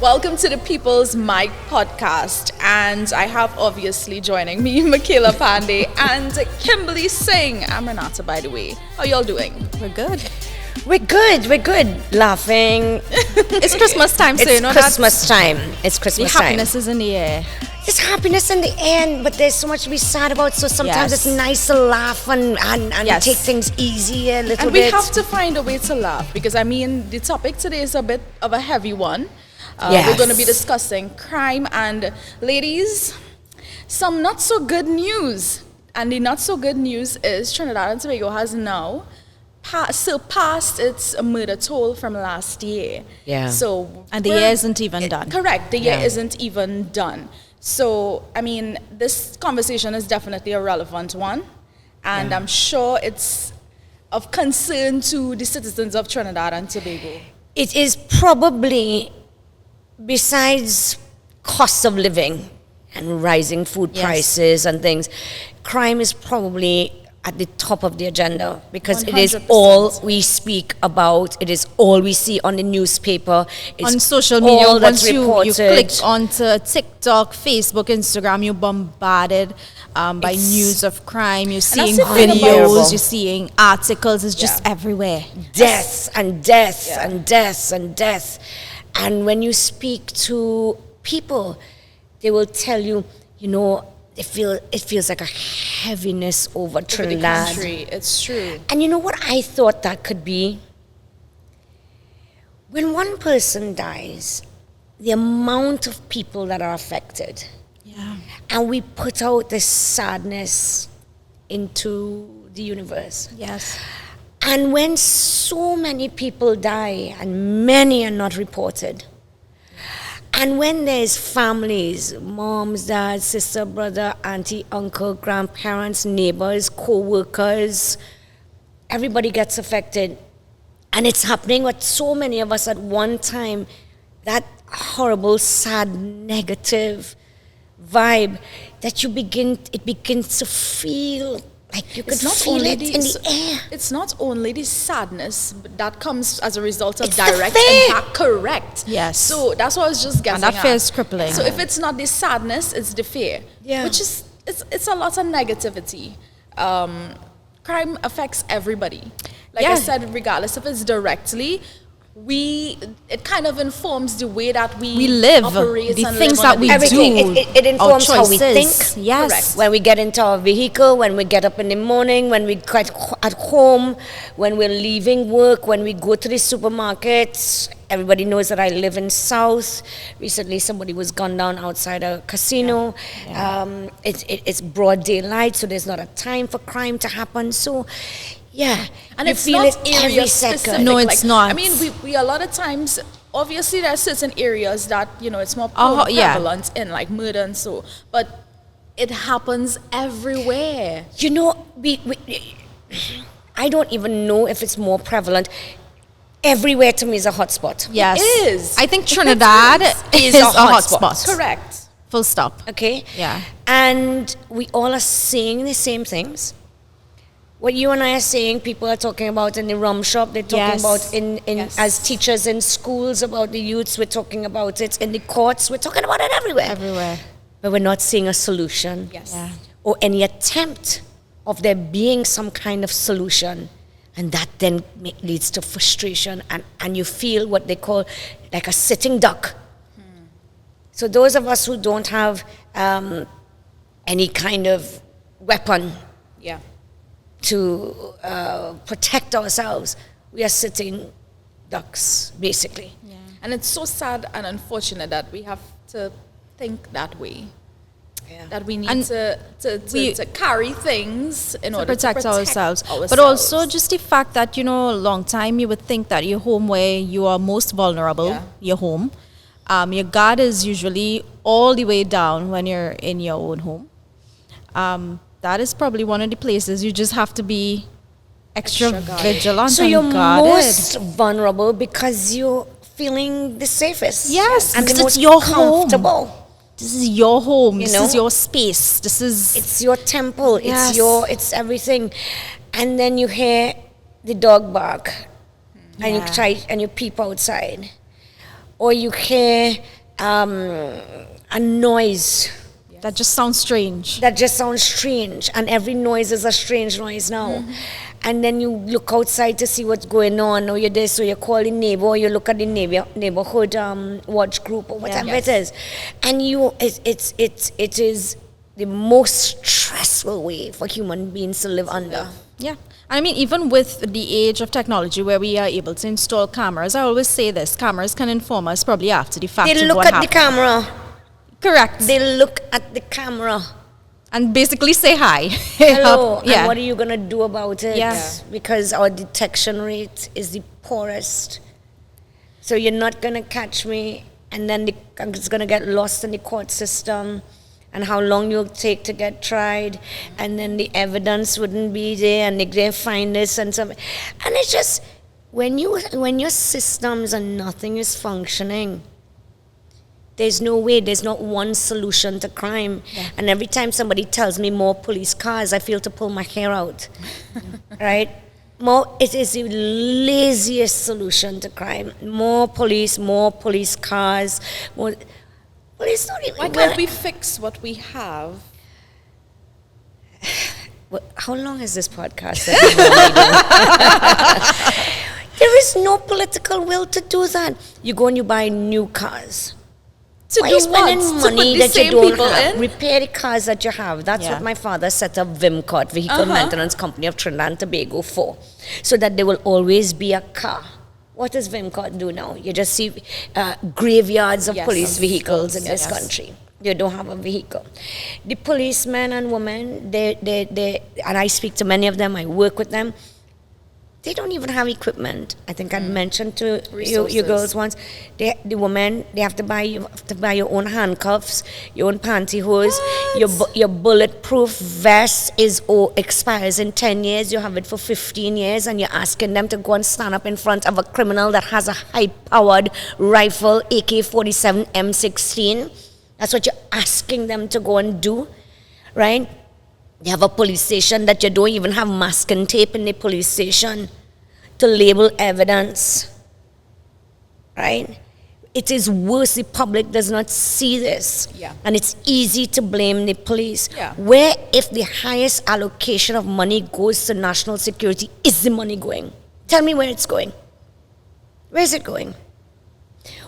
Welcome to the People's Mic podcast, and I have obviously joining me Michaela Pandey and Kimberly Singh. I'm Renata, by the way. How y'all doing? We're good. We're good. Laughing. It's Christmas time, so It's you know Christmas time. It's the Christmas time. happiness is in the air. There's happiness in the end, but there's so much to be sad about. So sometimes Yes. it's nice to laugh and Yes. take things easy a little And we bit. have to find a way to laugh because, I mean, the topic today is a bit of a heavy one. Yes. We're going to be discussing crime, and ladies, some not so good news. And the not so good news is Trinidad and Tobago has now surpassed its murder toll from last year. Yeah. So And the year isn't even done. Correct. The year Yeah. isn't even done. So, I mean, this conversation is definitely a relevant one. And I'm sure it's of concern to the citizens of Trinidad and Tobago. It is probably, besides cost of living and rising food Yes. prices and things, crime is probably at the top of the agenda because it is 100%. all we speak about. It is all we see on the newspaper. It's On social media, all that's once you reported. click onto TikTok, Facebook, Instagram, you're bombarded by news of crime. You're seeing that's the thing about- videos, you're seeing articles. It's just everywhere. Death and death Yeah. and death and death. And when you speak to people, they will tell you, you know, it feels like a heaviness over Over the Trinidad. country. It's true. And you know what I thought that could be? When one person dies, the amount of people that are affected, Yeah. and we put out this sadness into the universe. Yes. And when so many people die and many are not reported, and when there's families, moms, dads, sister, brother, auntie, uncle, grandparents, neighbors, co-workers, everybody gets affected. And it's happening with so many of us at one time, that horrible, sad, negative vibe that it begins to feel like you could feel it in the air. It's not only the sadness but that comes as a result of It's the direct fear. impact. Correct. Yes. So that's what I was just guessing. that fear at. is crippling. So if it's not the sadness, it's the fear. Yeah. Which is it's a lot of negativity. Crime affects everybody. Like I Yeah. said, regardless if it's directly. It kind of informs the way that we live, operate the and things live on that we a daily Everything. do. It informs our how we think. choices. Yes. Correct. When we get into our vehicle, when we get up in the morning, when we get at home, when we're leaving work, when we go to the supermarket. Everybody knows that I live in South. Recently, somebody was gunned down outside a casino. It's broad daylight, so there's not a time for crime to happen. So, yeah. And you it's feel not it every area second. specific. No, it's not. I mean, we a lot of times, obviously, there are certain areas that it's more Yeah. prevalent in, like murder and so. But it happens everywhere. You know, I don't even know if it's more prevalent. Everywhere to me is a hotspot. Yes. It is. I think Trinidad is a hotspot. Correct. Full stop. Okay? Yeah. And we all are saying the same things. What you and I are saying, people are talking about in the rum shop, they're talking Yes. about in Yes. as teachers in schools about the youths, we're talking about it in the courts, we're talking about it everywhere. Everywhere. But we're not seeing a solution. Yes. Yeah. Or any attempt of there being some kind of solution. And that then leads to frustration and you feel what they call like a sitting duck. So those of us who don't have any kind of weapon Yeah. to protect ourselves, we are sitting ducks, basically. Yeah. And it's so sad and unfortunate that we have to think that way. Yeah. That we need And to carry things in To order protect to ourselves. But also just the fact that, a long time you would think that your home where you are most vulnerable, Yeah. your home, your guard is usually all the way down when you're in your own home. That is probably one of the places you just have to be extra Extra guarded. vigilant So and you're guarded. most vulnerable because you're feeling the safest. Yes, and the because it's most your home. comfortable. This is your home. You This know? is your space. This is It's your temple. Yes. It's everything. And then you hear the dog bark, and you Yeah. try and you peep outside, or you hear a noise That just sounds strange. that just sounds strange, and every noise is a strange noise now. And then you look outside to see what's going on, or you're there, so you call the neighbor, or you look at the neighborhood watch group, or whatever Yes. it is, and it is the most stressful way for human beings to live under. Yeah. I mean, even with the age of technology where we are able to install cameras, I always say this, cameras can inform us probably after the fact They of look what at happened. the camera. Correct. They look at the camera. And basically say hi. Hello. Yeah. And what are you going to do about it? Yeah. Because our detection rate is the poorest. So you're not going to catch me, and then it's going to get lost in the court system, and how long you'll take to get tried, and then the evidence wouldn't be there, and they find this and some. And it's just, when your systems and nothing is functioning, there's no way, there's not one solution to crime. And every time somebody tells me more police cars, I feel to pull my hair out. Right? It is the laziest solution to crime. More police cars, more. Police don't even. Why can't we fix what we have? How long is this podcast? There is no political will to do that. You go and you buy new cars. To Why do are you spending what? To money put the that you same don't people have? in? Repair the cars that you have. That's Yeah. what my father set up Vimcot, Vehicle Maintenance Company of Trinidad and Tobago, for. So that there will always be a car. What does Vimcot do now? You just see graveyards of Yes. police vehicles in this Yes. country. You don't have a vehicle. The policemen and women, and I speak to many of them, I work with them, they don't even have equipment. I think I'd mentioned to you Resources. girls once, the women, they have to buy your own handcuffs, your own pantyhose, your bulletproof vest expires in 10 years, you have it for 15 years, and you're asking them to go and stand up in front of a criminal that has a high-powered rifle, AK-47 M16. That's what you're asking them to go and do, right? You have a police station that you don't even have masking tape in the police station to label evidence, right? It is worse. The public does not see this. Yeah. And it's easy to blame the police. Yeah. Where, if the highest allocation of money goes to national security, is the money going? Tell me where it's going. Where is it going?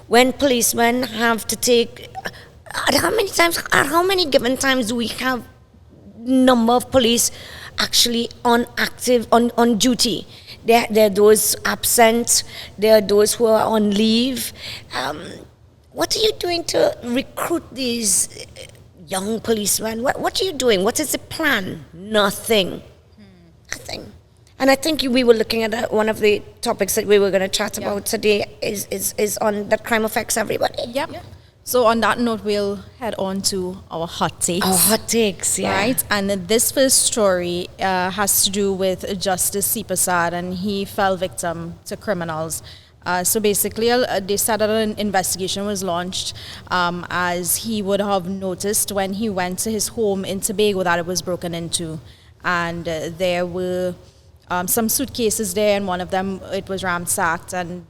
When policemen have to take, at how many given times do we have number of police actually on duty? There are those absent, there are those who are on leave. What are you doing to recruit these young policemen? What are you doing? What is the plan? Nothing. Nothing. And I think we were looking at one of the topics that we were going to chat about today is on that crime affects everybody. Yep. So on that note, we'll head on to our hot takes. Our hot takes, yeah. Right, and this first story has to do with Justice C. Prasad, and he fell victim to criminals. So basically, they said that an investigation was launched as he would have noticed when he went to his home in Tobago that it was broken into. And there were some suitcases there, and one of them, it was ransacked. And,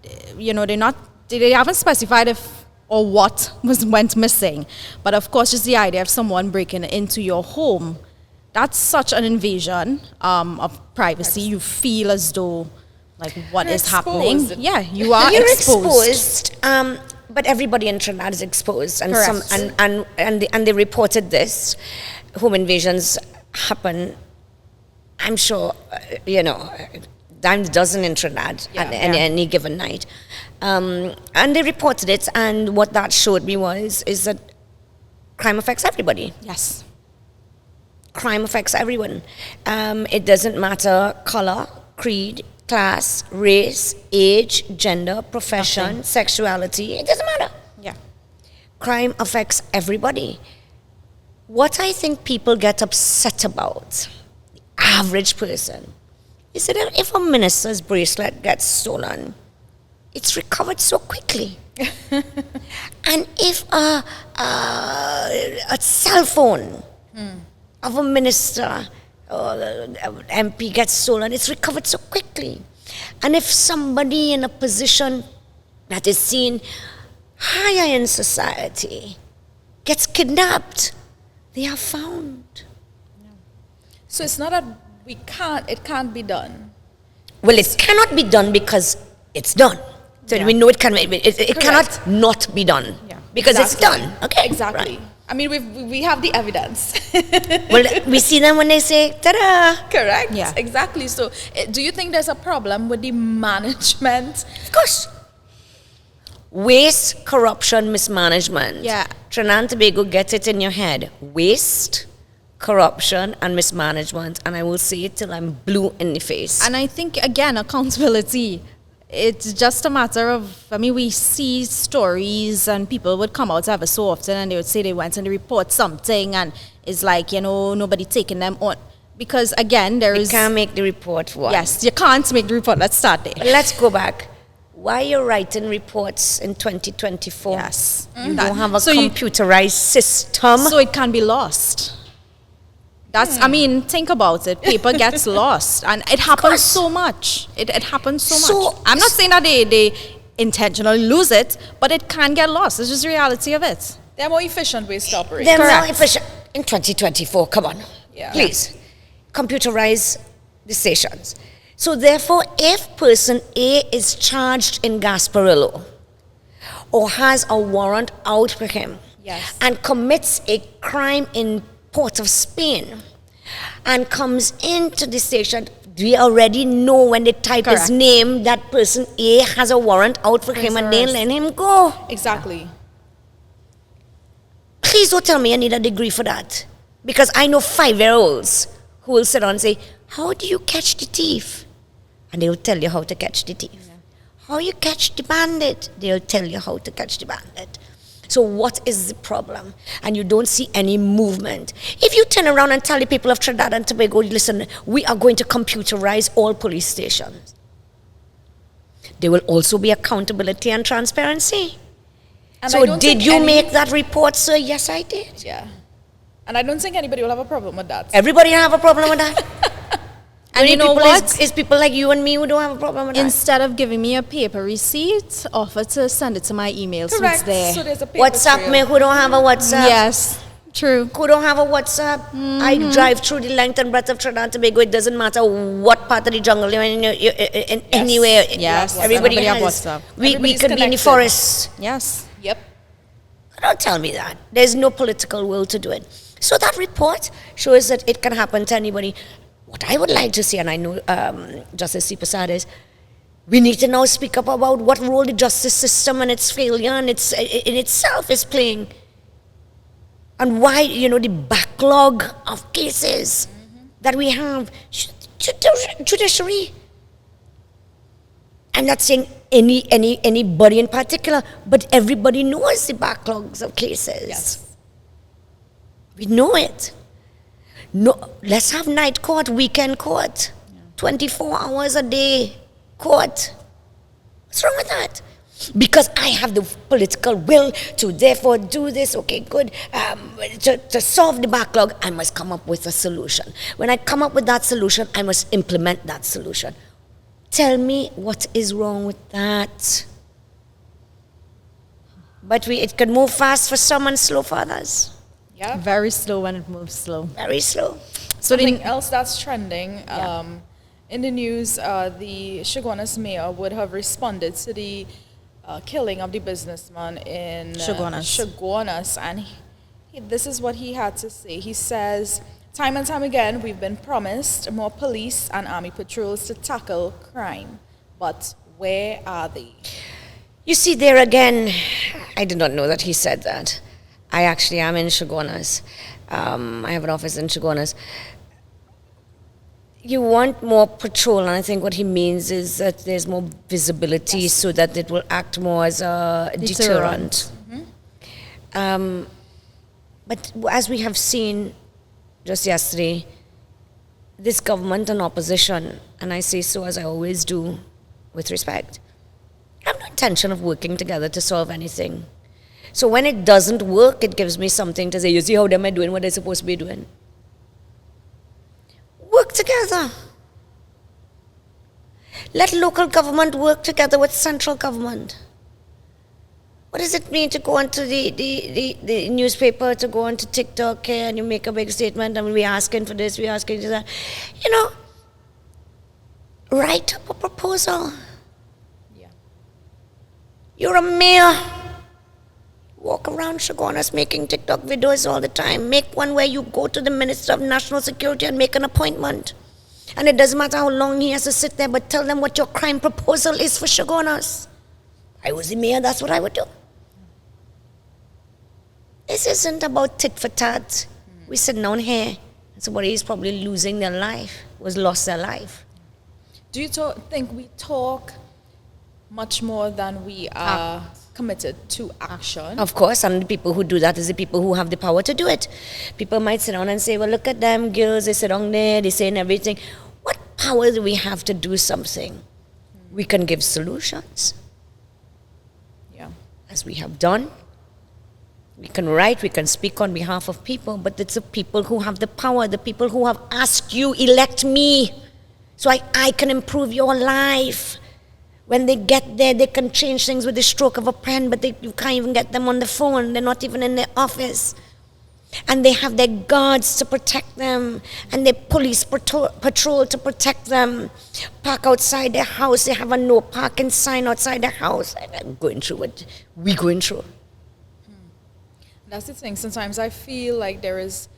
they haven't specified if or what went missing. But of course, just the idea of someone breaking into your home, that's such an invasion of privacy. You feel as though, like, what You're is happening? exposed. Yeah, you are You're exposed. but everybody in Trinidad is exposed, and Correct. they reported this. Home invasions happen. I'm sure, dime a dozen in Trinidad at any given night. And they reported it, and what that showed me is that crime affects everybody. Yes. Crime affects everyone. It doesn't matter color, creed, class, race, age, gender, profession, sexuality. It doesn't matter. Yeah. Crime affects everybody. What I think people get upset about, the average person, is that if a minister's bracelet gets stolen, it's recovered so quickly. And if a cell phone of a minister or MP gets stolen, it's recovered so quickly. And if somebody in a position that is seen higher in society gets kidnapped, they are found. So it's not that it can't be done. Well, it cannot be done because it's done. So we know it cannot not be done because it's done. Okay, exactly. Right. I mean, we have the evidence. Well, we see them when they say, ta-da! Correct. Yeah. Exactly. So, do you think there's a problem with the management? Of course. Waste, corruption, mismanagement. Yeah. Trinidad and Tobago, get it in your head. Waste, corruption, and mismanagement. And I will say it till I'm blue in the face. And I think, again, accountability. It's just a matter of, I mean, we see stories and people would come out ever so often and they would say they went and they report something and it's like, nobody taking them on. Because, again, there is... You can't make the report one. Yes, you can't make the report. Let's start there. But let's go back. Why are you writing reports in 2024? Yes. You don't have a So you- computerized system. So it can be lost. That's, I mean, think about it. Paper gets lost. And it happens so much. It happens so much. I'm not saying that they intentionally lose it, but it can get lost. It's just the reality of it. There are more efficient ways to operate. They're more Correct. efficient. In 2024, come on. Yeah. Please, computerize the stations. So therefore, if person A is charged in Gasparillo or has a warrant out for him Yes. and commits a crime in Port of Spain and comes into the station, we already know when they type his Correct. name that person A has a warrant out for him and they arrest. let him go. Exactly. Please don't tell me I need a degree for that. Because I know 5-year-olds who will sit down and say, how do you catch the thief? And they will tell you how to catch the thief. Yeah. How you catch the bandit? They'll tell you how to catch the bandit. So what is the problem? And you don't see any movement. If you turn around and tell the people of Trinidad and Tobago, listen, we are going to computerize all police stations. There will also be accountability and transparency. And I So don't did think you make that report, sir? Yes, I did. Yeah. And I don't think anybody will have a problem with that. Everybody have a problem with that? And you know people what? Is people like you and me who don't have a problem with that. Instead of giving me a paper receipt, offer to send it to my email. So it's Correct. there. So there's a paper WhatsApp trail. me who don't have a WhatsApp. Yes, true. Who don't have a WhatsApp. I drive through the length and breadth of Trinidad and Tobago. It doesn't matter what part of the jungle you're in anywhere. Yes. Everybody Everybody have has. WhatsApp. We Everybody's could be in the connected. forest. Yes. Yep. Don't tell me that. There's no political will to do it. So that report shows that it can happen to anybody. What I would like to see, and I know Justice C. Prasad is, we need to now speak up about what role the justice system and its failure and its in itself is playing. And why, the backlog of cases that we have. Judiciary. I'm not saying anybody in particular, but everybody knows the backlogs of cases. Yes. We know it. No, let's have night court, weekend court, 24 hours a day court. What's wrong with that? Because I have the political will to therefore do this, okay, good. To solve the backlog, I must come up with a solution. When I come up with that solution, I must implement that solution. Tell me what is wrong with that. But it can move fast for some and slow for others. Yeah. Very slow when it moves slow. Very slow. So Something else that's trending in the news, the Chaguanas mayor would have responded to the killing of the businessman in Chaguanas, and this is what he had to say. He says, time and time again, we've been promised more police and army patrols to tackle crime, but where are they? You see, there again, I did not know that he said that. I actually am in Chaguanas. I have an office in Chaguanas. You want more patrol, and I think what he means is that there's more visibility so that it will act more as a deterrent. But as we have seen just yesterday, this government and opposition, and I say so as I always do with respect, have no intention of working together to solve anything. So when it doesn't work, it gives me something to say, you see how them are doing what they're supposed to be doing? Work together. Let local government work together with central government. What does it mean to go onto the newspaper, to go onto TikTok here, and you make a big statement, and we're asking for this, we're asking for that? You know, write up a proposal. Yeah. You're a mayor. Walk around Chaguanas making TikTok videos all the time. Make one where you go to the Minister of National Security and make an appointment. And it doesn't matter how long he has to sit there, but tell them what your crime proposal is for Chaguanas. I was the mayor, that's what I would do. This isn't about tit for tat. We're sitting down here, and somebody is probably losing their life, lost their life. Do you think we talk much more than we are committed to action? Of course, and the people who do that is the people who have the power to do it. People might sit down and say, well, look at them girls, they sit down there, they saying everything. What power do we have to do something? We can give solutions. Yeah. As we have done. We can write, we can speak on behalf of people, but it's the people who have the power, the people who have asked you, elect me, so I can improve your life. When they get there, they can change things with the stroke of a pen, but you can't even get them on the phone. They're not even in their office. And they have their guards to protect them, and their police patrol to protect them. Park outside their house. They have a no parking sign outside their house. I'm going through what we're going through. That's the thing. Sometimes I feel like there is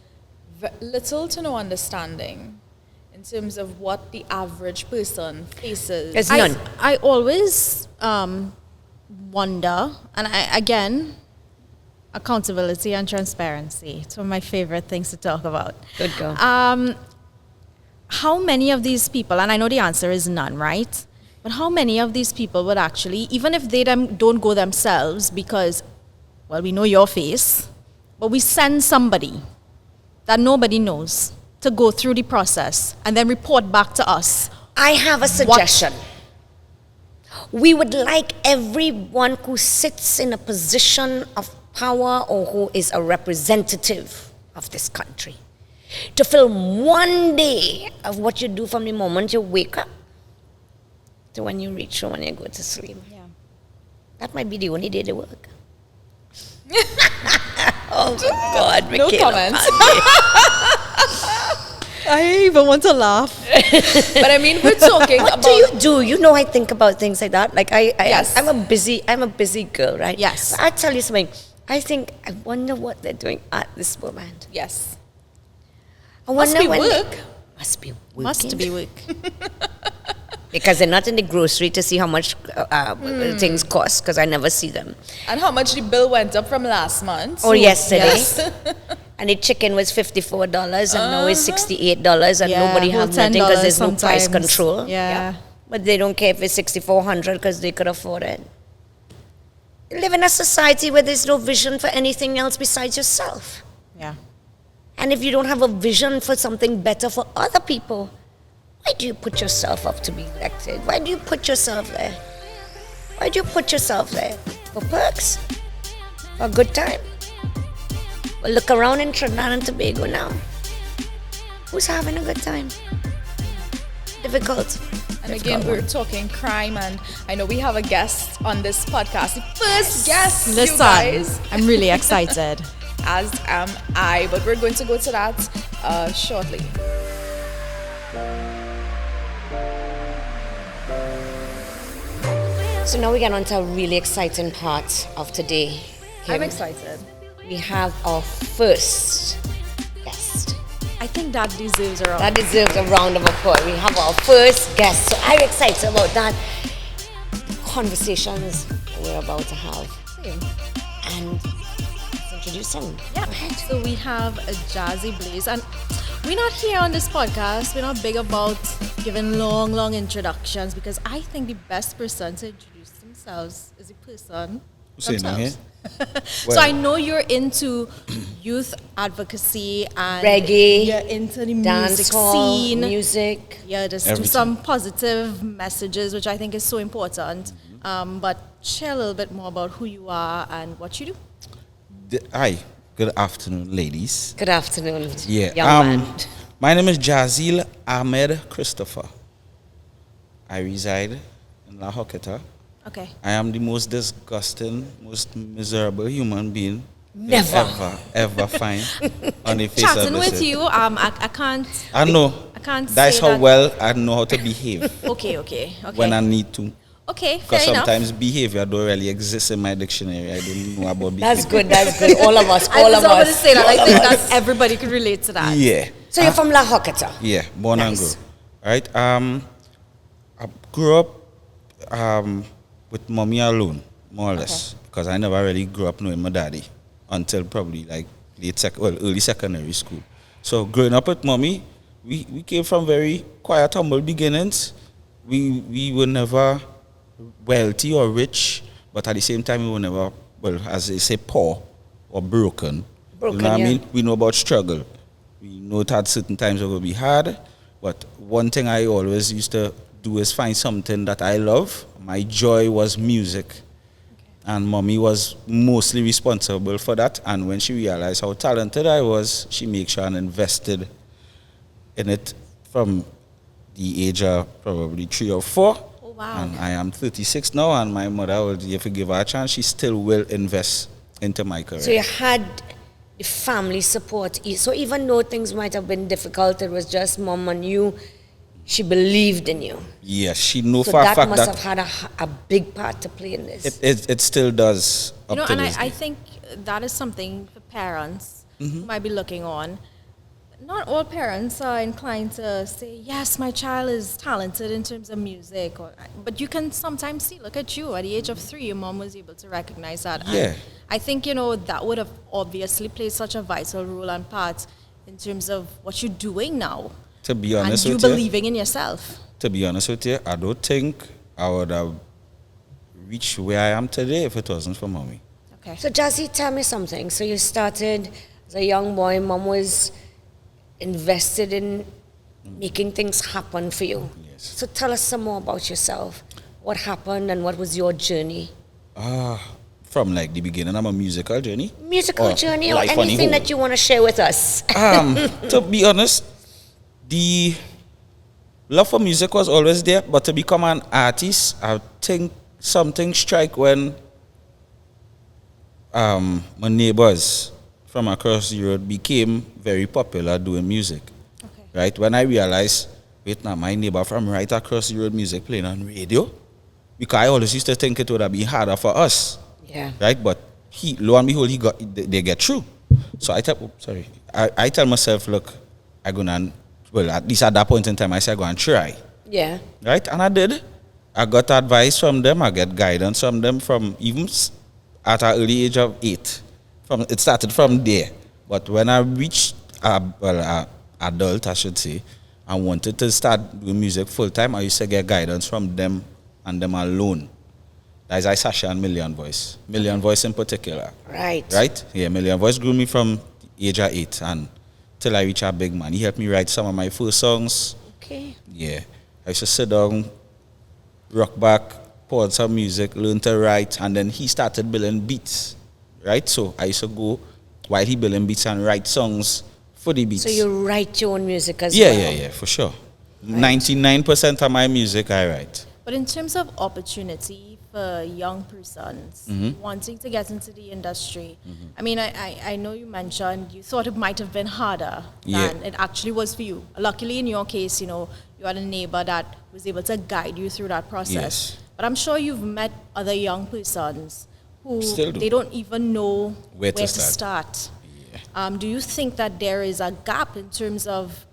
little to no understanding in terms of what the average person faces. There's none. I always wonder, and again, accountability and transparency. It's one of my favorite things to talk about. Good girl. How many of these people, and I know the answer is none, right? But how many of these people would actually, even if they don't go themselves because, well, we know your face, but we send somebody that nobody knows to go through the process and then report back to us. I have a suggestion. We would like everyone who sits in a position of power or who is a representative of this country to film one day of what you do from the moment you wake up to when you reach home and you go to sleep. Yeah. That might be the only day they work. Oh God, No Michaela comments. I even want to laugh. But I mean, we're talking What about... do you do? You know, I think about things like that. Like Yes. I'm a busy girl, right? Yes. But I tell you something. I wonder what they're doing at this moment. Yes. I Must wonder be when work. Must be working. Must be work. Because they're not in the grocery to see how much things cost. Because I never see them. And how much the bill went up from last month. Or yesterday. Yes. And the chicken was $54 and now it's $68 and nobody whole has nothing because there's no price sometimes. control. Yeah. But they don't care if it's $6,400 because they could afford it. You live in a society where there's no vision for anything else besides yourself. Yeah. And if you don't have a vision for something better for other people, why do you put yourself up to be elected? Why do you put yourself there? Why do you put yourself there? For perks? For a good time? Well, look around in Trinidad and Tobago now. Who's having a good time? Difficult. And again, we're talking crime, and I know we have a guest on this podcast. The first guest, Listen, you guys. I'm really excited. As am I, but we're going to go to that shortly. So now we get on to a really exciting part of today. I'm excited. We have our first guest. I think that deserves a round. That deserves a round of applause. We have our first guest. So I'm excited about that. Conversations we're about to have. And let's introduce him. Yeah. Go ahead. So we have a Jazzy Blaze, and we're not here on this podcast. We're not big about giving long introductions because I think the best person to introduce themselves is the person themselves. So I know you're into youth advocacy and Reggae, you're into the dance music hall, scene. music. Yeah, just do Everything. some positive messages, which I think is so important. But share a little bit more about who you are and what you do. Hi, good afternoon, ladies. Good afternoon, Yeah, young man. my name is Jazil Ahmed Christopher. I reside in La Joqueta. Okay. I am the most disgusting, most miserable human being Never. ever find on the face of Chatting this with earth. you, I can't. I know. I can't That's say how that. well I know how to behave Okay. when I need to. Okay, Because fair enough. sometimes behavior don't really exist in my dictionary. I don't know about behavior. That's good. That's good. All of us. I All was of about to us. say that. All I of think us. that everybody could relate to that. Yeah. So you're from La Joqueta. Yeah, born and Nice. grew. Right? I grew up with mommy alone, more or less, because I never really grew up knowing my daddy until probably like early secondary school. So growing up with mommy, we came from very quiet, humble beginnings. We were never wealthy or rich, but at the same time we were never, well, as they say, poor or broken. Broken, you know what yeah. I mean? We know about struggle. We know that certain times it will be hard, but one thing I always used to do is find something that I love. My joy was music. And mommy was mostly responsible for that. And when she realized how talented I was, she made sure and invested in it from the age of probably 3 or 4. Oh, wow. And I am 36 now, and my mother will, if you give her a chance, she still will invest into my career. So you had the family support. So even though things might have been difficult, it was just mom and you. She believed in you. Yes, she know So for a that fact must that have had a big part to play in this. it still does You know, up to and this I day. think that is something for parents Mm-hmm. who might be looking on. Not all parents are inclined to say, yes, my child is talented in terms of music. But you can sometimes see, look at you, at the age of 3, your mom was able to recognize that. And Yeah. I think, that would have obviously played such a vital role and part in terms of what you're doing now. To be And honest you with you, believing in yourself. to be honest with you, I don't think I would have reached where I am today if it wasn't for mommy. Okay. So Jazzy, tell me something. So you started as a young boy. Mom was invested in making things happen for you. Yes. So tell us some more about yourself. What happened and what was your journey? From like the beginning of my musical journey. Musical journey or life on the anything whole. that you want to share with us? To be honest, the love for music was always there, but to become an artist, I think something strike when my neighbors from across the road became very popular doing music. Okay. Right? When I realized, wait now, my neighbor from right across the road music playing on radio, because I always used to think it would have been harder for us. Yeah. Right? But lo and behold, they get through. So I tell myself, look, I'm gonna, well, at least at that point in time, I said, I'm gonna try. Yeah. Right? And I did. I got advice from them. I get guidance from them from even at an early age of 8. It started from there. But when I reached, adult, I should say, I wanted to start doing music full time, I used to get guidance from them and them alone. That's Sasha and Million Voice. Million Voice in particular. Right. Right? Yeah, Million Voice grew me from the age of 8 and till I reach a big man. He helped me write some of my first songs. Okay. Yeah. I used to sit down, rock back, pause some music, learn to write, and then he started building beats. Right? So I used to go while he building beats and write songs for the beats. So you write your own music as yeah, well? yeah, for sure. 99% of my music I write. But in terms of opportunity for young persons wanting to get into the industry, I mean, I know you mentioned you thought it might have been harder Yeah. than it actually was for you. Luckily, in your case, you had a neighbor that was able to guide you through that process. Yes. But I'm sure you've met other young persons who Still do. they don't even know Where to start. Do you think that there is a gap in terms of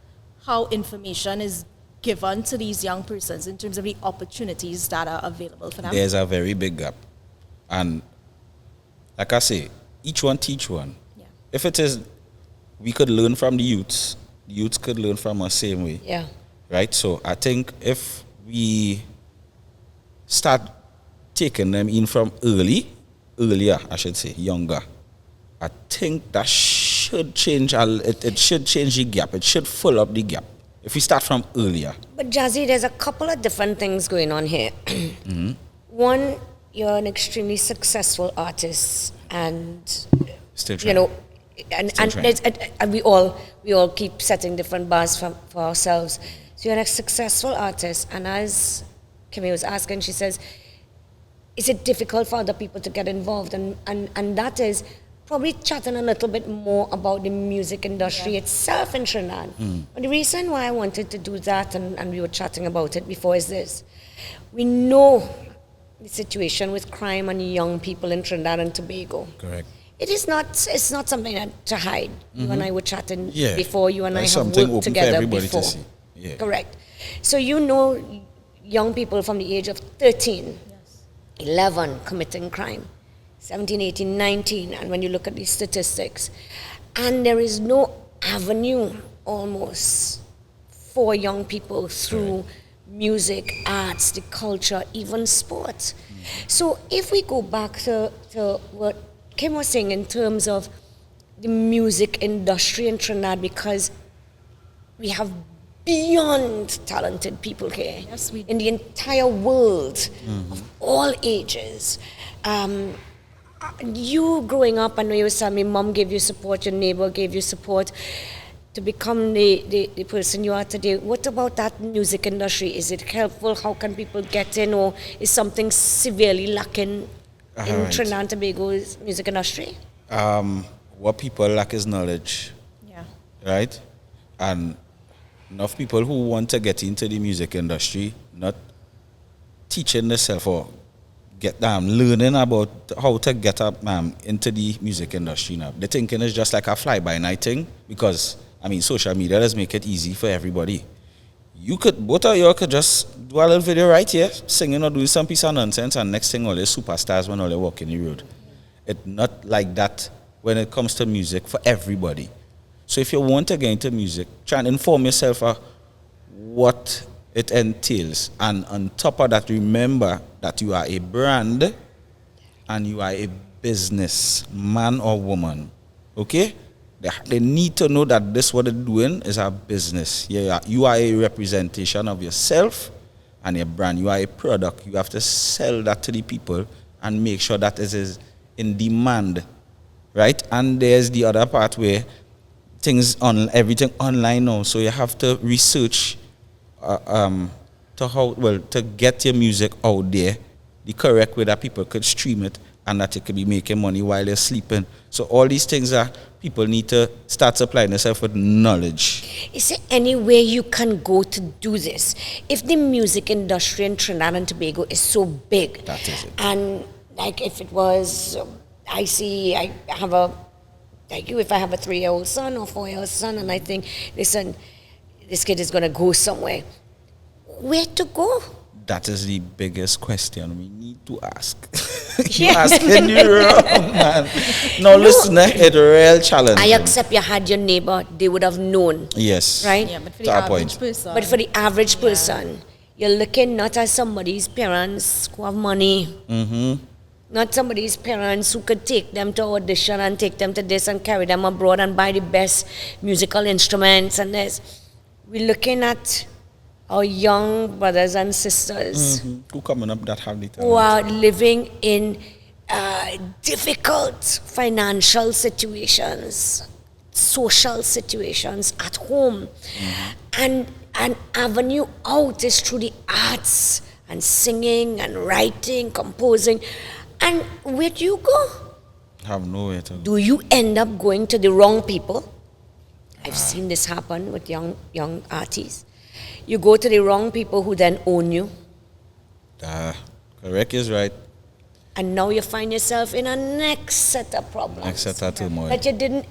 how information is given to these young persons in terms of the opportunities that are available for them? There's a very big gap. And like I say, each one teach one. Yeah. If it is, we could learn from the youths could learn from us same way. Yeah. Right? So I think if we start taking them in from earlier, I should say, younger, I think that should change, it should change the gap. It should fill up the gap. If we start from earlier. But Jazzy, there's a couple of different things going on here. One, you're an extremely successful artist, and Still you trying. know, and Still trying. and we all keep setting different bars for ourselves. So you're a successful artist, and as Kimmy was asking, she says, is it difficult for other people to get involved? And that is probably chatting a little bit more about the music industry itself in Trinidad. But the reason why I wanted to do that, and we were chatting about it before, is this. We know the situation with crime and young people in Trinidad and Tobago. Correct. It's not something to hide. You and I were chatting before, you and That's I have something worked open for together everybody before. to see. Yeah. Correct. So you know young people from the age of 13, 11 committing crime, 17, 18, 19, and when you look at these statistics, and there is no avenue almost for young people through music, arts, the culture, even sports. So if we go back to what Kim was saying in terms of the music industry in Trinidad, because we have beyond talented people here in the entire world of all ages. You growing up, I know you were telling me mom gave you support, your neighbor gave you support to become the person you are today. What about that music industry? Is it helpful? How can people get in, or is something severely lacking in Trinidad and Tobago's music industry? What people lack is knowledge. Yeah. Right? And enough people who want to get into the music industry, not teaching themselves or learning about how to get up into the music industry now. The thinking is just like a fly-by-night thing, because, I mean, social media does make it easy for everybody. Both of you could just do a little video right here, singing or doing some piece of nonsense, and next thing all is superstars when all they walk in the road. It's not like that when it comes to music for everybody. So if you want to get into music, try and inform yourself of what it entails. And on top of that, remember that you are a brand and you are a business, man or woman. Okay? They need to know that this what they're doing is a business. You are a representation of yourself and your brand. You are a product. You have to sell that to the people and make sure that it is in demand. Right? And there's the other part where everything online now, so you have to research to get your music out there the correct way that people could stream it and that you could be making money while they're sleeping. So all these things are people need to start supplying themselves with knowledge. Is there any way you can go to do this? If the music industry in Trinidad and Tobago is so big, that is it. And like if it was, if I have a 3-year-old son or 4-year-old son, and I think, listen, this kid is going to go somewhere, where to go? That is the biggest question we need to ask. You're asking the wrong man. No, listen, it's a real challenge. I accept you had your neighbor, they would have known. Yes. Right? Yeah, but for the average person. But for the average person, you're looking not as somebody's parents who have money. Not somebody's parents who could take them to audition and take them to this and carry them abroad and buy the best musical instruments and this. We're looking at our young brothers and sisters who coming up that have the talent. who are living in difficult financial situations, social situations at home. And an avenue out is through the arts and singing and writing, composing. And where do you go? Have nowhere to go. Do you end up going to the wrong people? I've seen this happen with young artists. You go to the wrong people who then own you. Correct is right. And now you find yourself in a next set of problems. Next set of turmoil. That you didn't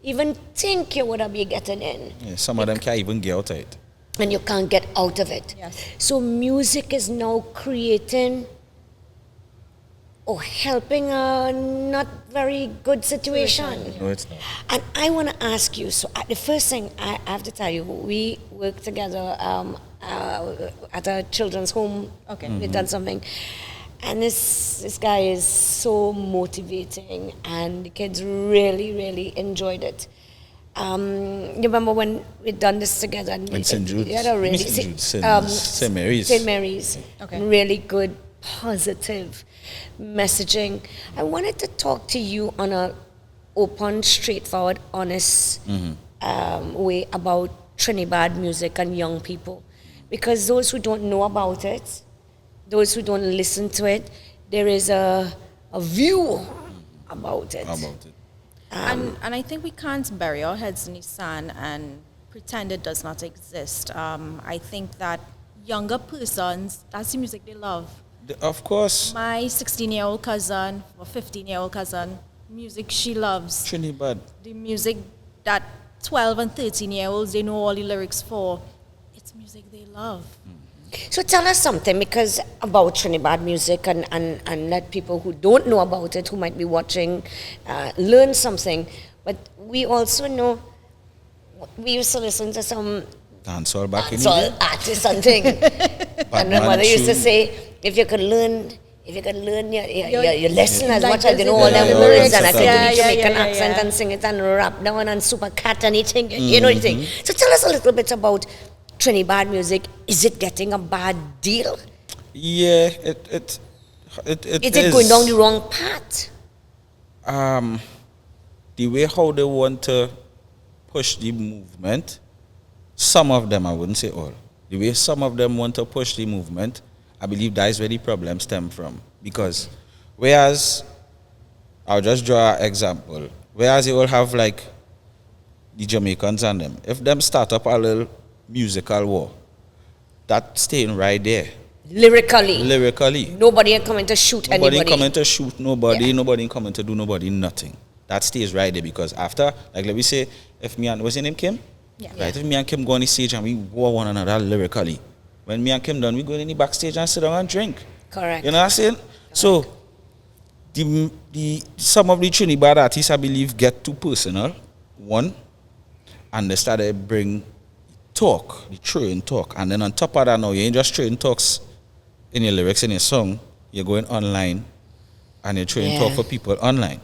even think you would have been getting in. Yeah, some of them can't even get out of it. And you can't get out of it. Yes. So music is now creating or helping a not very good situation. No, it's not. And I want to ask you, so the first thing I have to tell you, we work together at a children's home. Okay. We've done something. And this guy is so motivating, and the kids really, really enjoyed it. You remember when we'd done this together? And In St. Jude's? St. Mary's. St. Mary's. Okay. Really good, positive messaging. I wanted to talk to you on a open, straightforward, honest way about Trinidad music and young people. Because those who don't know about it, those who don't listen to it, there is a view about it. And I think we can't bury our heads in the sand and pretend it does not exist. I think that younger persons, that's the music they love. Of course. My 16-year-old cousin or 15-year-old cousin, music she loves. Trinidad. The music that 12 and 13-year-olds, they know all the lyrics for. It's music they love. So tell us something because about Trinidad music and let people who don't know about it, who might be watching, learn something. But we also know, we used to listen to some dancehall back in the day. Artists and thing. And my mother used to say, if you could learn your lesson as much as you know all them words and I can do the Jamaican accent and sing it and rap down and super cat and anything, you know the thing. So tell us a little bit about Trinidad music. Is it getting a bad deal? Yeah, it is it going down the wrong path? The way how they want to push the movement, some of them, I wouldn't say all, the way some of them want to push the movement, I believe that is where the problem stems from. Because whereas, I'll just draw an example, whereas you will have like the Jamaicans and them, if them start up a little musical war, that's staying right there. Lyrically. Nobody ain't coming to shoot anybody. Nobody coming to shoot nobody, nobody coming to do nobody nothing. That stays right there because after, like let me say, if me and, what's your name, Kim? Yeah. Right, if me and Kim go on the stage and we war one another lyrically, when me and Kim done, we go in the backstage and sit down and drink. Correct. You know what I'm saying? Correct. So, the some of the Trinidad artists, I believe, get too personal, one, and they started bring talk, the train talk, and then on top of that now, you ain't just train talks in your lyrics in your song, you're going online and you're train talk for people online.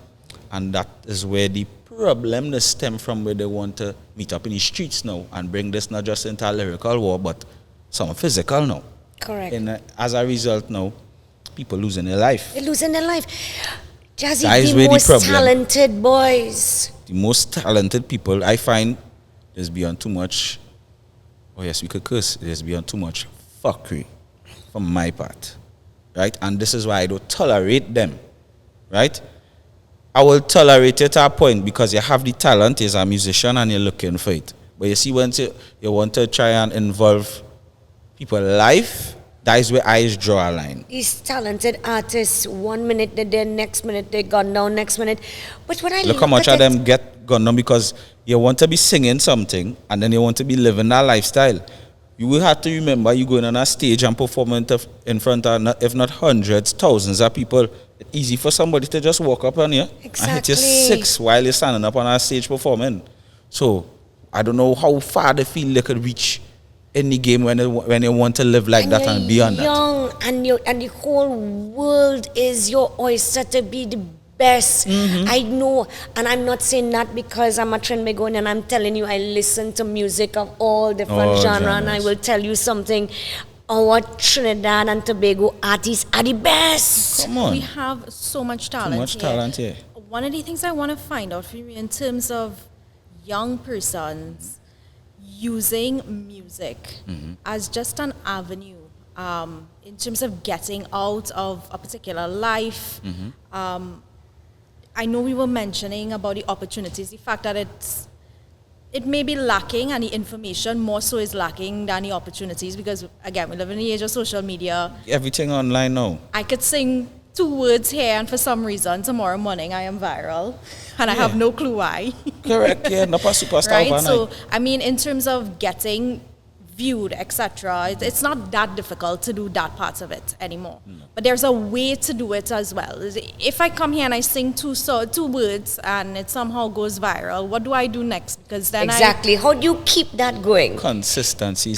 And that is where the problem stems from, where they want to meet up in the streets now and bring this not just into a lyrical war, but some physical now. Correct. And as a result now, people losing their life. They're losing their life. Jazzy, that is the most the problem. Talented boys. The most talented people, I find, there's beyond too much, oh yes, we could curse, there's beyond too much fuckery from my part. Right? And this is why I don't tolerate them. Right? I will tolerate it to a point because you have the talent as a musician and you're looking for it. But you see, once you want to try and involve people's life, that is where I draw a line. These talented artists, 1 minute they're there, next minute they're gone down, next minute. But when I look how much of them get gone down because you want to be singing something and then you want to be living that lifestyle. You will have to remember you going on a stage and performing in front of, if not hundreds, thousands of people. It's easy for somebody to just walk up on you and hit you six while you're standing up on a stage performing. So I don't know how far they feel they could reach in the game when they want to live like that and beyond that. And the whole world is your oyster to be the best. I know, and I'm not saying that because I'm a Trinbagonian and I'm telling you I listen to music of all different genres, and I will tell you something. Our Trinidad and Tobago artists are the best. Come on. We have so much talent. So much talent here. One of the things I want to find out from you in terms of young persons using music as just an avenue in terms of getting out of a particular life. I know we were mentioning about the opportunities, the fact that it may be lacking and the information more so is lacking than the opportunities because, again, we live in the age of social media. Everything online now. I could sing 2 words here and for some reason tomorrow morning I am viral and I have no clue why. Correct, yeah, not a superstar. Right, so I mean in terms of getting viewed, etc., it's not that difficult to do that part of it anymore. But there's a way to do it as well. If I come here and I sing 2 words and it somehow goes viral, what do I do next? Because then how do you keep that going? Consistency.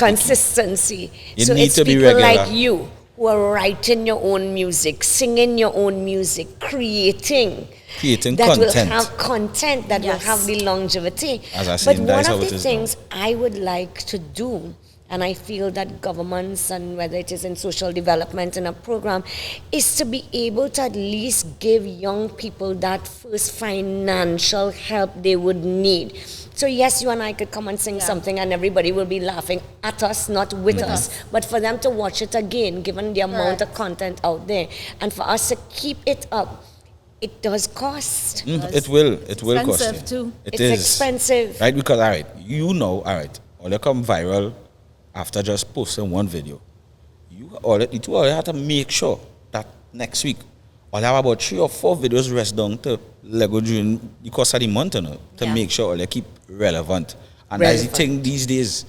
You so need to be people regular. like you who are writing your own music, singing your own music, creating that content. will have content that will have the longevity. As I but said, one of the things I would like to do, and I feel that governments, and whether it is in social development in a program, is to be able to at least give young people that first financial help they would need. So yes, you and I could come and sing something and everybody will be laughing at us, not with us. But for them to watch it again, given the amount of content out there, and for us to keep it up, it does cost. It will cost Expensive you. too. It It's is. expensive. Right? Because, all right, all they come viral after just posting one video. You all have to make sure that next week, all have about 3 or 4 videos rest down to Lego during the course of the month, to make sure all they keep relevant. And that's the thing these days.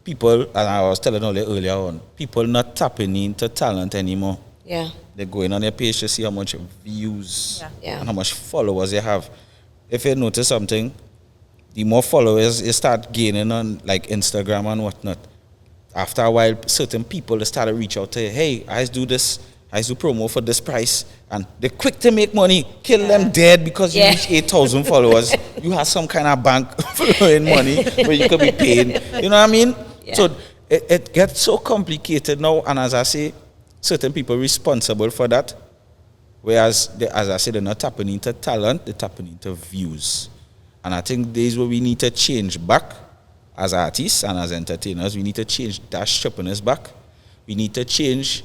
People, and I was telling all earlier on, people not tapping into talent anymore. Yeah. They're going on their page to see how much views Yeah. and how much followers they have. If you notice something, the more followers you start gaining on like Instagram and whatnot, after a while, certain people they start to reach out to you, hey, I do this, I do promo for this price, and they're quick to make money, kill them dead because you reach 8,000 followers. You have some kind of bank flowing money where you could be paying. You know what I mean? Yeah. So it gets so complicated now, and as I say, certain people responsible for that. Whereas, as I said, they're not tapping into talent, they're tapping into views. And I think this is where we need to change back as artists and as entertainers. We need to change that sharpness back. We need to change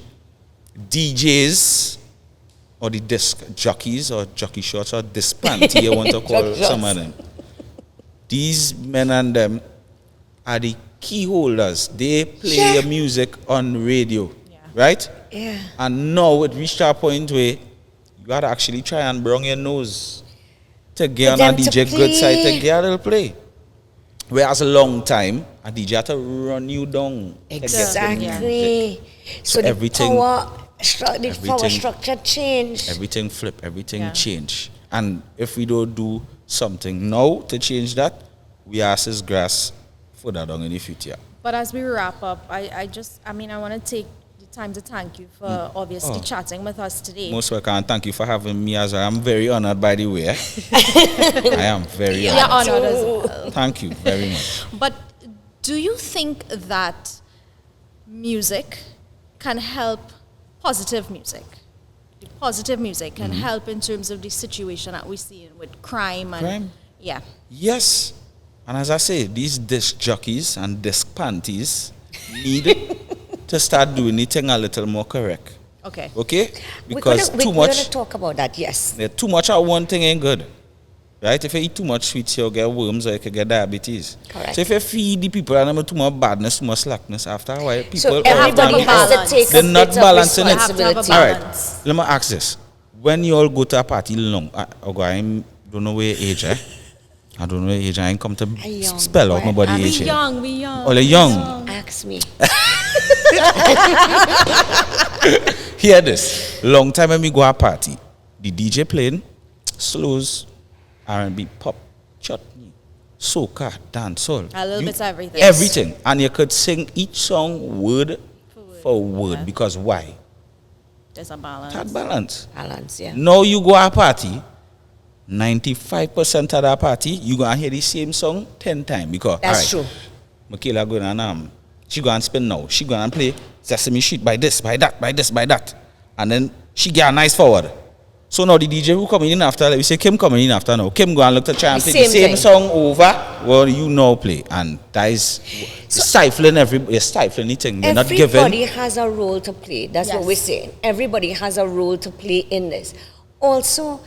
DJs or the disc jockeys or jockey shots or disc panty, you want to call some of them. These men and them are the key holders. They play your music on radio, right? Yeah. And now it reached a point where you gotta actually try and bring your nose to get on a DJ good side to get a little play. Whereas a long time, a DJ had to run you down. to get the music. Exactly. So the everything- power structure changed. Everything flip, everything change. And if we don't do something now to change that, we ask this grass further down in the future. But as we wrap up, I want to take the time to thank you for obviously chatting with us today. Most welcome, and thank you for having me as well. I'm very honored, by the way. I am very honored. Yeah, honored as well. Thank you very much. But do you think that music can help, positive music can help in terms of the situation that we see with crime and Crime? yeah. Yes. And as I say, these disc jockeys and disc panties need to start doing the thing a little more correct. Okay. Okay? We're Because gonna too much, talk about that, yes. too much of one thing ain't good. Right? If you eat too much sweets, you'll get worms or you could get diabetes. Correct. So if you feed the people and too much badness, too much slackness, after a while, people So all everybody them has balance. to take They're a not bit of balancing it. Have to have a responsibility. All right, balance. let me ask this. When you all go to a party long, I don't know where age, I don't know where age. I ain't come to young spell out boy. nobody We age. here. young. Oh, they're young. Ask me. Hear this. Long time when we go to a party, the DJ playing slows, R&B, pop, chutney, soca, dancehall. A little bit of everything. Everything. And you could sing each song word for word. Because why? There's a balance. That balance. Balance, yeah. Now you go to a party, 95% of that party, you going to hear the same song 10 times. Because, That's all right, true. Michaela going on, she going to spin now. She going to play Sesame Street by this, by that, by this, by that. And then she get a nice forward. So now the DJ who coming in after, like we say Kim coming in after now. Kim go and look to try and The play the same same thing. song over. Well, you know play. And that is stifling you're stifling the thing. They're not Everybody giving. has a role to play. That's what Yes. we're saying. Everybody has a role to play in this. Also,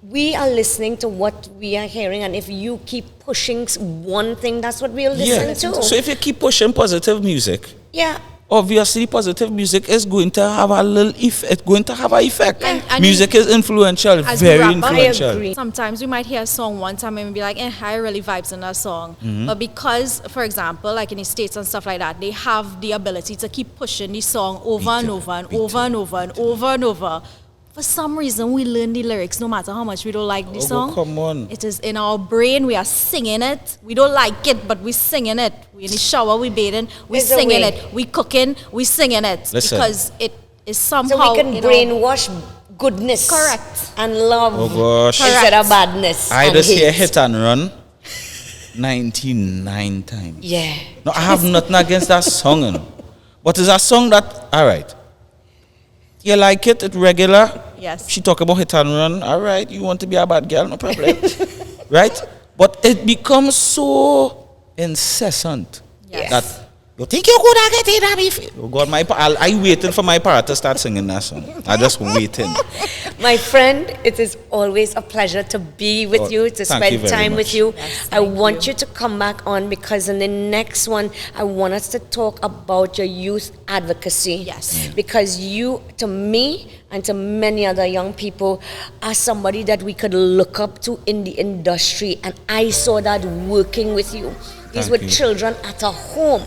we are listening to what we are hearing, and if you keep pushing one thing, that's what we'll listen to. So if you keep pushing positive music, Yeah. obviously positive music is going to have a little effect, going to have an effect. And Music is influential, As we very wrap up, influential. I agree. Sometimes we might hear a song one time and be like, I really vibes on that song. Mm-hmm. But because, for example, like in the States and stuff like that, they have the ability to keep pushing the song over and over and over and over and over and over. For some reason, we learn the lyrics no matter how much we don't like the Oh, song. come on. It is in our brain. We are singing it. We don't like it, but we singing it. We in the shower, we bathing, we There's a singing way. it. We cooking, we singing it. Listen. Because it is So somehow, we can you know, brainwash goodness. Correct. And love. Oh, gosh. Instead of badness. I and just hear hate. hit and run. 99 times. Yeah. No, I have nothing against that song, you know. But it's a song that, all right, you like it, it's regular. Yes. She talk about hit and run. All right, you want to be a bad girl, no problem. Right? But it becomes so incessant Yes. that you think you could have get it. Oh God, I waiting for my part to start singing that song. I just waiting. My friend, it is always a pleasure to be with Oh, you, to thank you spend very time with much. you. Yes, I want you to come back on because in the next one, I want us to talk about your youth advocacy. Yes. Because you, to me, and to many other young people, are somebody that we could look up to in the industry. And I saw that working with you. These Thank were you. children at a home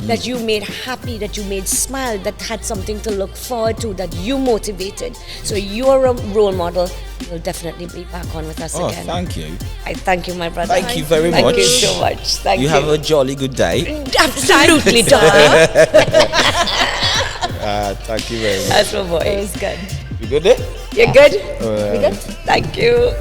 that you made happy, that you made smile, that had something to look forward to, that you motivated. So you're a role model. You'll definitely be back on with us Oh, again. thank you. I thank you, my brother. Thank you very Thank much. you so much. Thank you. You have a jolly good day. Absolutely, darling. Thank you very much. That's my boy. It was good. You good there? You're good? We good? Thank you.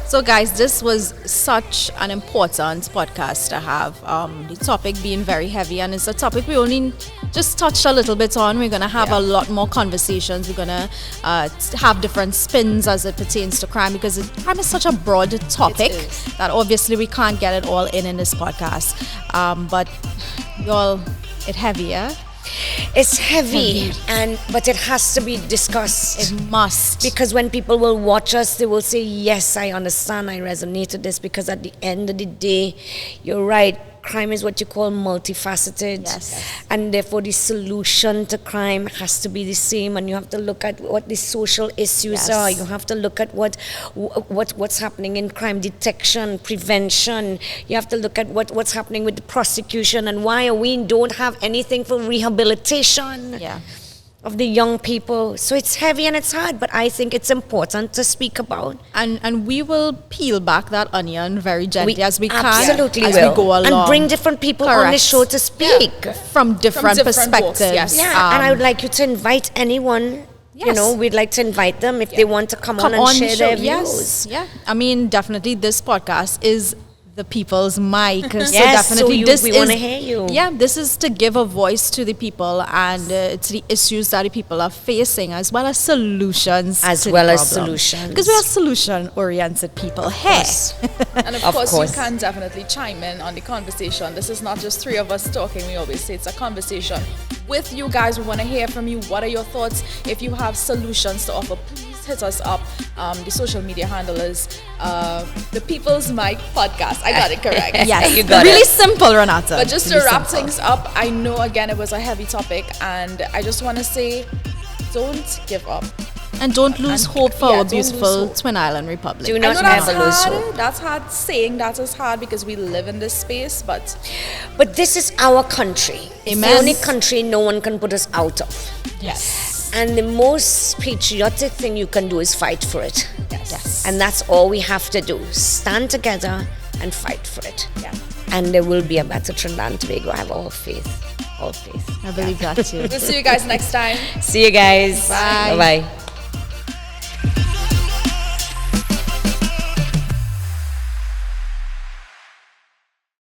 So, guys, this was such an important podcast to have. The topic being very heavy, and it's a topic we only just touched a little bit on. We're going to have a lot more conversations. We're going to have different spins as it pertains to crime, because crime is such a broad topic that obviously we can't get it all in this podcast. But y'all, it's heavier. It's heavy, but it has to be discussed. It must. Because when people will watch us, they will say, yes, I understand, I resonate with this, because at the end of the day, you're right, crime is what you call multifaceted. Yes. And therefore the solution to crime has to be the same, and you have to look at what the social issues Yes. are. You have to look at what's happening in crime detection, prevention. You have to look at what's happening with the prosecution, and why we don't have anything for rehabilitation Yeah. of the young people. So it's heavy and it's hard, but I think it's important to speak about. And we will peel back that onion very gently as we can, absolutely as will. we go along, and bring different people on the Correct. show to speak. from different different perspectives. walks, yes. Yeah, and I would like you to invite anyone. You Yes. know, we'd like to invite them if they want to come on and share their views. Yes, yeah. I mean, definitely, this podcast is the people's mic. So Yes, definitely, so we wanna hear you. Yeah, this is to give a voice to the people and to the issues that the people are facing, as well as solutions. As to well the as problem. solutions. Because we are solution-oriented people. Hey. Yes. And of, Of course, course. you can definitely chime in on the conversation. This is not just three of us talking. We always say it's a conversation with you guys. We want to hear from you. What are your thoughts? If you have solutions to offer, please hit us up. The social media handle is the People's Mic Podcast. I got it correct. Yes, You got really it. simple, Renata. But just to Really wrap simple. things up, I know again it was a heavy topic, and I just want to say, don't give up. And don't lose And- hope for yeah, our don't lose beautiful hope. Twin Island Republic. Do I not know that's never lose hard. hope. That's hard saying that is hard because we live in this space, but But this is our country. It's Amen. the only country no one can put us out of. Yes. And the most patriotic thing you can do is fight for it. Yes. And that's all we have to do. Stand together and fight for it. yeah. And there will be a better Trinidad and Tobago. I have all faith. All faith. I believe that too. We'll see you guys next time. See you guys. Bye. Bye-bye.